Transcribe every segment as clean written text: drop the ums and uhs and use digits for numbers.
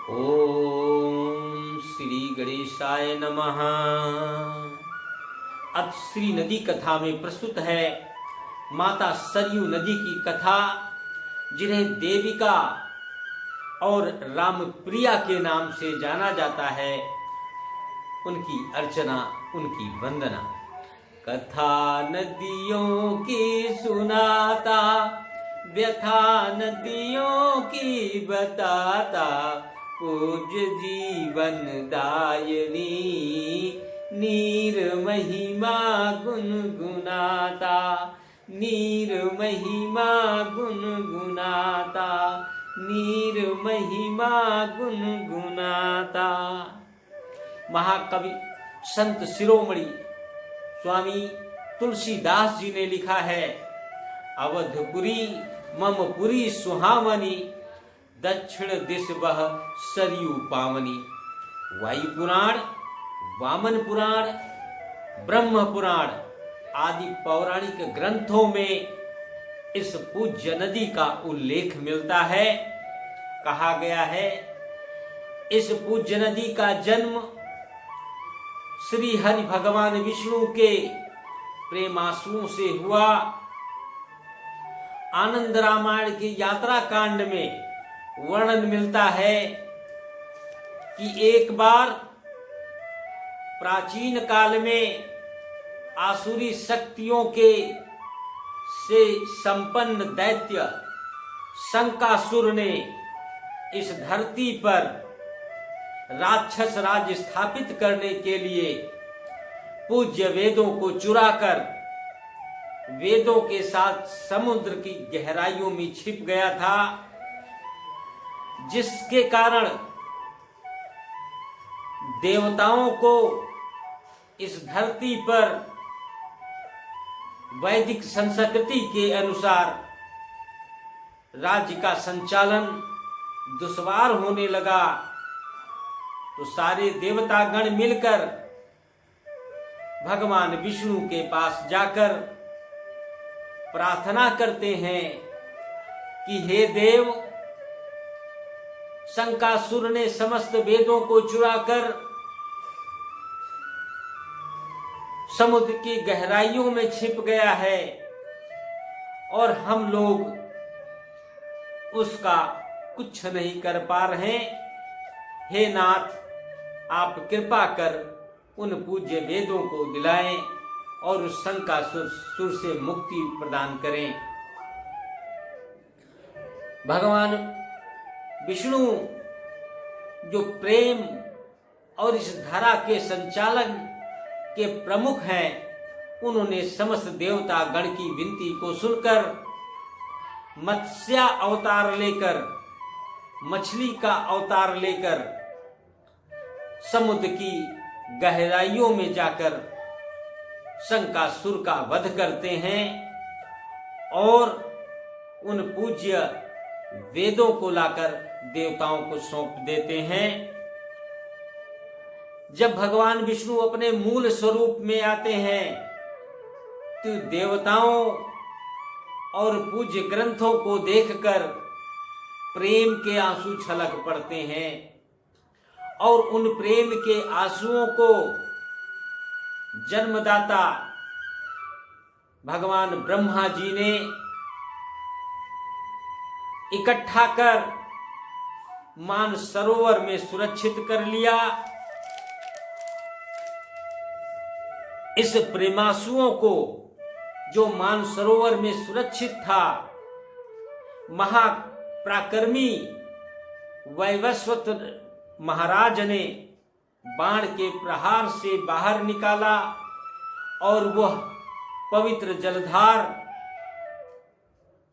ओम श्री गणेशाय नमः। अब श्री नदी कथा में प्रस्तुत है माता सरयू नदी की कथा, जिन्हें देविका और रामप्रिया के नाम से जाना जाता है। उनकी अर्चना, उनकी वंदना। कथा नदियों की सुनाता, व्यथा नदियों की बताता, पूज्य जीवन दायनी, नीर महिमा गुनगुनाता, नीर महिमा गुनगुनाता, नीर महिमा गुनगुनाता। महाकवि संत शिरोमणि स्वामी तुलसीदास जी ने लिखा है, अवधपुरी मम पुरी सुहावनी, दक्षिण दिश बह सरयू पावनी। वायु पुराण, वामन पुराण, ब्रह्म पुराण आदि पौराणिक ग्रंथों में इस पूज्य नदी का उल्लेख मिलता है। कहा गया है, इस पूज्य नदी का जन्म श्री हरि भगवान विष्णु के प्रेमांशुओं से हुआ। आनंद रामायण के यात्रा कांड में वर्णन मिलता है कि एक बार प्राचीन काल में आसुरी शक्तियों के से संपन्न दैत्य शंकासुर ने इस धरती पर राक्षस राज स्थापित करने के लिए पूज्य वेदों को चुराकर वेदों के साथ समुद्र की गहराइयों में छिप गया था, जिसके कारण देवताओं को इस धरती पर वैदिक संस्कृति के अनुसार राज्य का संचालन दुश्वार होने लगा। तो सारे देवतागण मिलकर भगवान विष्णु के पास जाकर प्रार्थना करते हैं कि हे देव, शंकासुर ने समस्त वेदों को चुराकर समुद्र की गहराइयों में छिप गया है और हम लोग उसका कुछ नहीं कर पा रहे। हे नाथ, आप कृपा कर उन पूज्य वेदों को दिलाएं और उस शंकासुर से मुक्ति प्रदान करें। भगवान विष्णु जो प्रेम और इस धरा के संचालन के प्रमुख हैं, उन्होंने समस्त देवता गण की विनती को सुनकर मत्स्य अवतार लेकर, मछली का अवतार लेकर समुद्र की गहराइयों में जाकर शंकासुर का वध करते हैं और उन पूज्य वेदों को लाकर देवताओं को सौंप देते हैं। जब भगवान विष्णु अपने मूल स्वरूप में आते हैं तो देवताओं और पूज्य ग्रंथों को देखकर प्रेम के आंसू छलक पड़ते हैं और उन प्रेम के आंसुओं को जन्मदाता भगवान ब्रह्मा जी ने इकट्ठा कर मानसरोवर में सुरक्षित कर लिया। इस प्रेमांसुओं को जो मानसरोवर में सुरक्षित था, महापराक्रमी वैवस्वत महाराज ने बाण के प्रहार से बाहर निकाला और वह पवित्र जलधार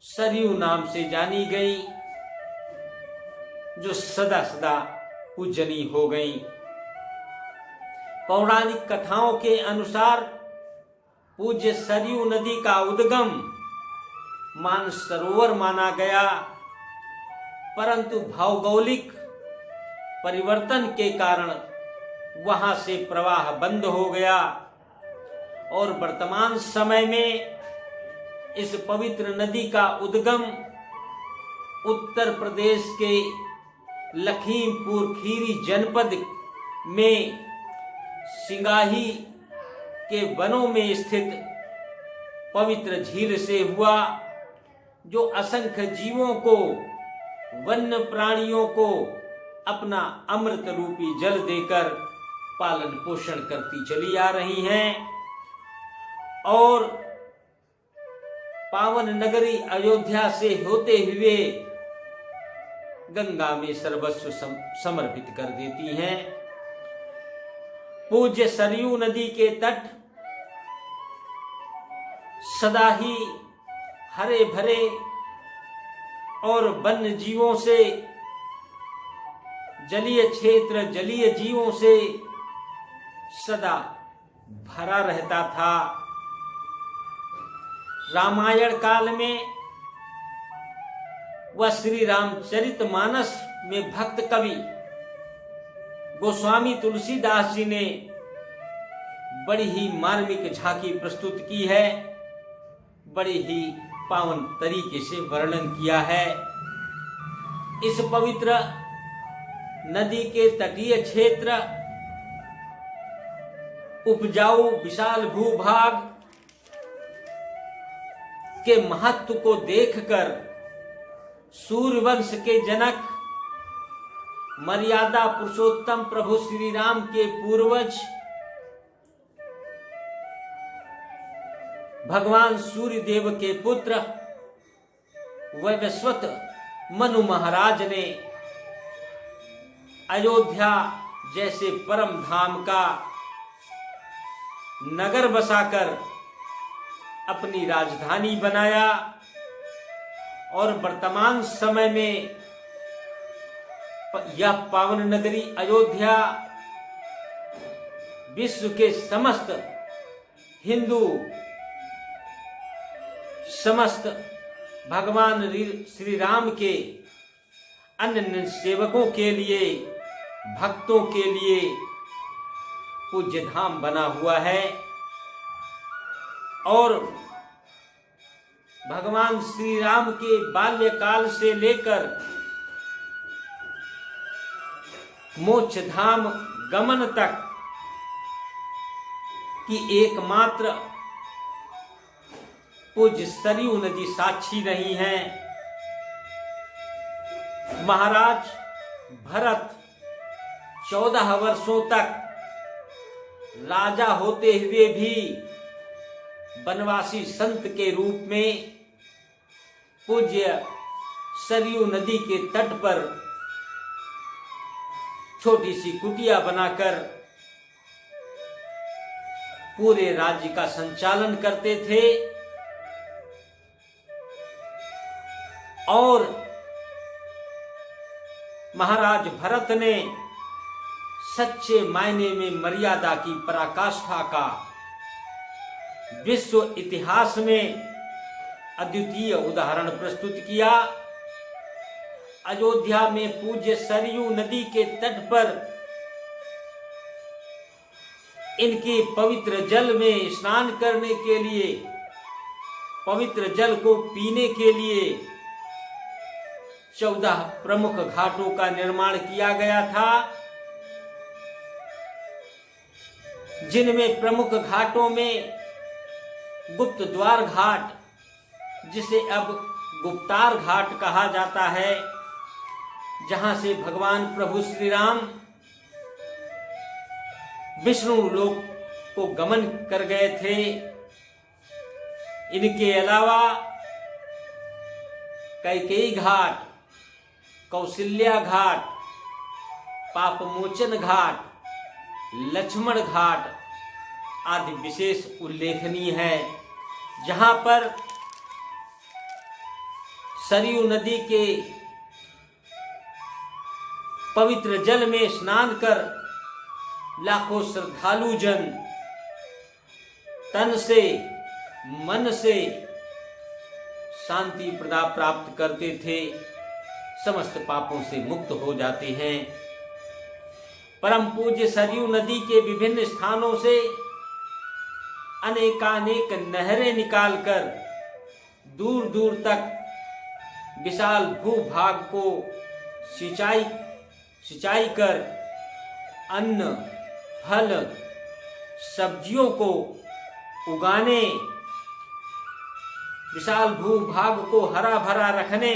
सरयू नाम से जानी गई, जो सदा सदा पूजनीय हो गई। पौराणिक कथाओं के अनुसार पूज्य सरयू नदी का उद्गम मानसरोवर माना गया, परंतु भौगोलिक परिवर्तन के कारण वहां से प्रवाह बंद हो गया और वर्तमान समय में इस पवित्र नदी का उद्गम उत्तर प्रदेश के लखीमपुर खीरी जनपद में सिंगाही के वनों में स्थित पवित्र झील से हुआ, जो असंख्य जीवों को, वन्य प्राणियों को अपना अमृत रूपी जल देकर पालन पोषण करती चली आ रही हैं और पावन नगरी अयोध्या से होते हुए गंगा में सर्वस्व समर्पित कर देती हैं। पूज्य सरयू नदी के तट सदा ही हरे भरे और वन्य जीवों से, जलीय क्षेत्र जलीय जीवों से सदा भरा रहता था। रामायण काल में व श्री रामचरितमानस में भक्त कवि गोस्वामी तुलसीदास जी ने बड़ी ही मार्मिक झांकी प्रस्तुत की है, बड़े ही पावन तरीके से वर्णन किया है। इस पवित्र नदी के तटीय क्षेत्र, उपजाऊ विशाल भूभाग के महत्व को देखकर सूर्यवंश के जनक मर्यादा पुरुषोत्तम प्रभु श्री राम के पूर्वज भगवान सूर्य देव के पुत्र वैवस्वत मनु महाराज ने अयोध्या जैसे परम धाम का नगर बसाकर अपनी राजधानी बनाया और वर्तमान समय में यह पावन नगरी अयोध्या विश्व के समस्त हिंदू, समस्त भगवान श्री राम के अन्य सेवकों के लिए, भक्तों के लिए पूज्य धाम बना हुआ है और भगवान श्री राम के बाल्यकाल से लेकर मोक्ष धाम गमन तक की एकमात्र पूज्य सरयू नदी साक्षी रही हैं। महाराज भरत 14 वर्षों तक राजा होते हुए भी वनवासी संत के रूप में पूज्य सरयू नदी के तट पर छोटी सी कुटिया बनाकर पूरे राज्य का संचालन करते थे और महाराज भरत ने सच्चे मायने में मर्यादा की पराकाष्ठा का विश्व इतिहास में अद्वितीय उदाहरण प्रस्तुत किया। अयोध्या में पूज्य सरयू नदी के तट पर इनके पवित्र जल में स्नान करने के लिए, पवित्र जल को पीने के लिए 14 प्रमुख घाटों का निर्माण किया गया था, जिनमें प्रमुख घाटों में गुप्त द्वार घाट, जिसे अब गुप्तार घाट कहा जाता है, जहां से भगवान प्रभु श्री राम विष्णु लोक को गमन कर गए थे। इनके अलावा कैकेयी घाट, कौशल्या घाट, पापमोचन घाट, लक्ष्मण घाट आदि विशेष उल्लेखनीय है, जहां पर सरयू नदी के पवित्र जल में स्नान कर लाखों श्रद्धालु जन तन से मन से शांति प्रदा प्राप्त करते थे, समस्त पापों से मुक्त हो जाते हैं। परम पूज्य सरयू नदी के विभिन्न स्थानों से अनेकानेक नहरें निकालकर दूर दूर तक विशाल भूभाग को सिंचाई सिंचाई कर अन्न फल सब्जियों को उगाने, विशाल भूभाग को हरा भरा रखने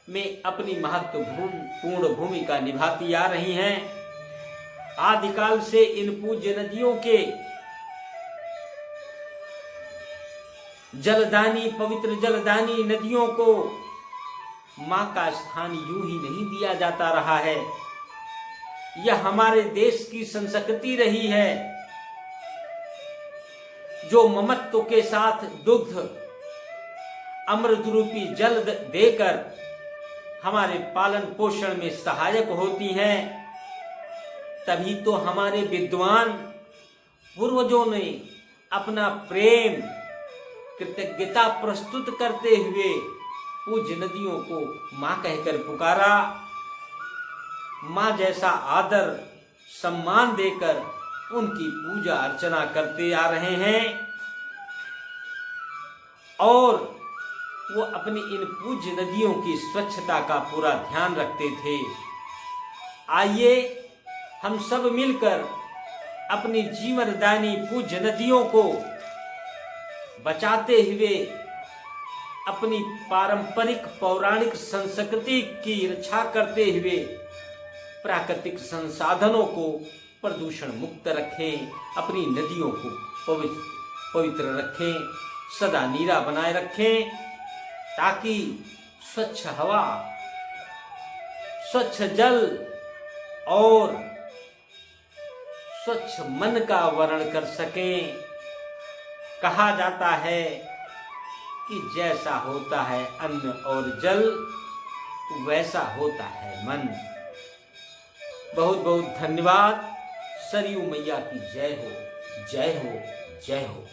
में अपनी महत्वपूर्ण भूमिका निभाती आ रही हैं। आदिकाल से इन पूज्य नदियों के जलदानी, पवित्र जलदानी नदियों को मां का स्थान यूं ही नहीं दिया जाता रहा है। यह हमारे देश की संस्कृति रही है, जो ममत्व के साथ दुग्ध अमृत रूपी जल देकर हमारे पालन पोषण में सहायक होती हैं। तभी तो हमारे विद्वान पूर्वजों ने अपना प्रेम कृतज्ञता प्रस्तुत करते हुए पूज्य नदियों को मां कहकर पुकारा। मां जैसा आदर सम्मान देकर उनकी पूजा अर्चना करते आ रहे हैं और वो अपनी इन पूज्य नदियों की स्वच्छता का पूरा ध्यान रखते थे। आइए हम सब मिलकर अपनी जीवनदायिनी पूज्य नदियों को बचाते हुए अपनी पारंपरिक पौराणिक संस्कृति की रक्षा करते हुए प्राकृतिक संसाधनों को प्रदूषण मुक्त रखें, अपनी नदियों को पवित्र रखें, सदा नीरा बनाए रखें, ताकि स्वच्छ हवा, स्वच्छ जल और स्वच्छ मन का वर्ण कर सकें। कहा जाता है कि जैसा होता है अन्न और जल, वैसा होता है मन। बहुत बहुत धन्यवाद। सरयू मैया की जय हो, जय हो, जय हो।